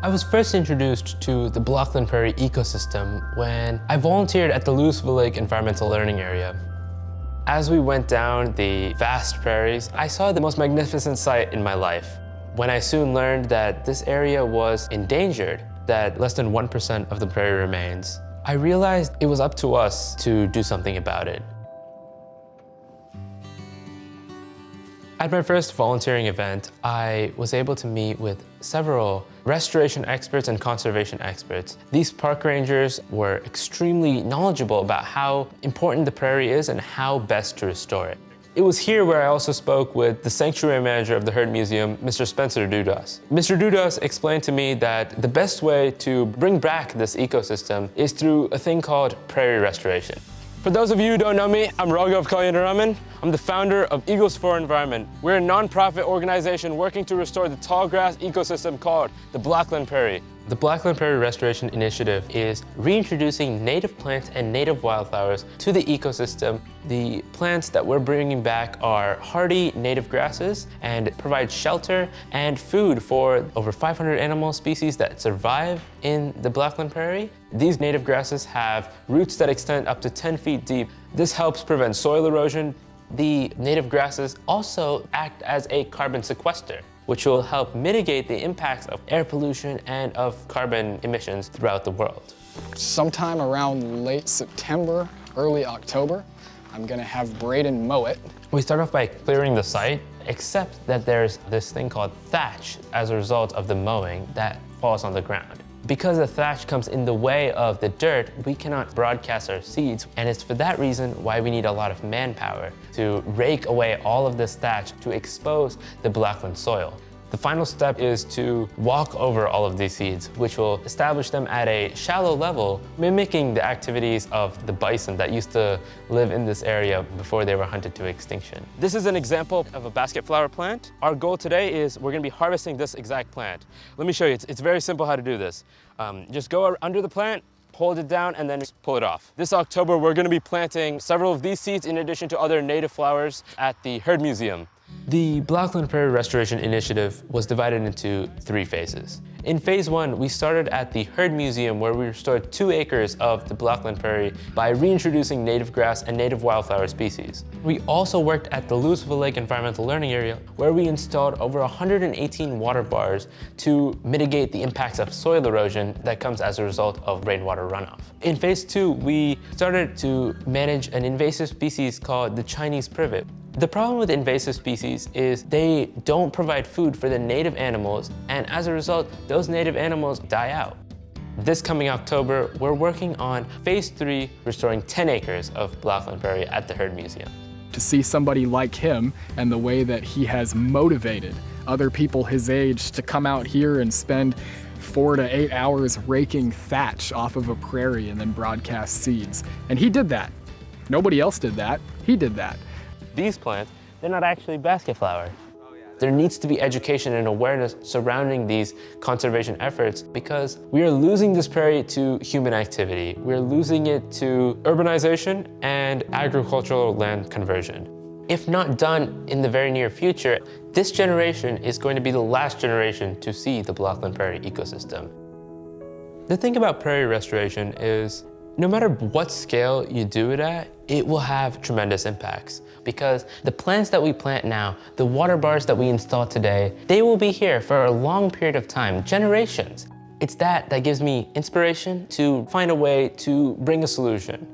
I was first introduced to the Blackland Prairie ecosystem when I volunteered at the Louisville Lake Environmental Learning Area. As we went down the vast prairies, I saw the most magnificent sight in my life. When I soon learned that this area was endangered, that less than 1% of the prairie remains, I realized it was up to us to do something about it. At my first volunteering event, I was able to meet with several restoration experts and conservation experts. These park rangers were extremely knowledgeable about how important the prairie is and how best to restore it. It was here where I also spoke with the sanctuary manager of the Heard Museum, Mr. Spencer Dudas. Mr. Dudas explained to me that the best way to bring back this ecosystem is through a thing called prairie restoration. For those of you who don't know me, I'm Raghav Kalyanaraman. I'm the founder of Eagles for Environment. We're a non-profit organization working to restore the tall grass ecosystem called the Blackland Prairie. The Blackland Prairie Restoration Initiative is reintroducing native plants and native wildflowers to the ecosystem. The plants that we're bringing back are hardy native grasses and provide shelter and food for over 500 animal species that survive in the Blackland Prairie. These native grasses have roots that extend up to 10 feet deep. This helps prevent soil erosion. The native grasses also act as a carbon sequester, which will help mitigate the impacts of air pollution and of carbon emissions throughout the world. Sometime around late September, early October, I'm gonna have Braden mow it. We start off by clearing the site, except that there's this thing called thatch as a result of the mowing that falls on the ground. Because the thatch comes in the way of the dirt, we cannot broadcast our seeds, and it's for that reason why we need a lot of manpower to rake away all of this thatch to expose the Blackland soil. The final step is to walk over all of these seeds, which will establish them at a shallow level, mimicking the activities of the bison that used to live in this area before they were hunted to extinction. This is an example of a basket flower plant. Our goal today is we're gonna be harvesting this exact plant. Let me show you, it's very simple how to do this. Just go under the plant, hold it down, and then just pull it off. This October, we're gonna be planting several of these seeds in addition to other native flowers at the Heard Museum. The Blackland Prairie Restoration Initiative was divided into 3 phases. In phase 1, we started at the Heard Museum where we restored 2 acres of the Blackland Prairie by reintroducing native grass and native wildflower species. We also worked at the Louisville Lake Environmental Learning Area where we installed over 118 water bars to mitigate the impacts of soil erosion that comes as a result of rainwater runoff. In phase 2, we started to manage an invasive species called the Chinese privet. The problem with invasive species is they don't provide food for the native animals, and as a result, those native animals die out. This coming October, we're working on phase 3, restoring 10 acres of Blackland Prairie at the Heard Museum. To see somebody like him and the way that he has motivated other people his age to come out here and spend 4 to 8 hours raking thatch off of a prairie and then broadcast seeds. And he did that. Nobody else did that. He did that. These plants, they're not actually basket flowers. There needs to be education and awareness surrounding these conservation efforts because we are losing this prairie to human activity. We're losing it to urbanization and agricultural land conversion. If not done in the very near future, this generation is going to be the last generation to see the Blackland Prairie ecosystem. The thing about prairie restoration is no matter what scale you do it at, it will have tremendous impacts because the plants that we plant now, the water bars that we install today, they will be here for a long period of time, generations. It's that gives me inspiration to find a way to bring a solution.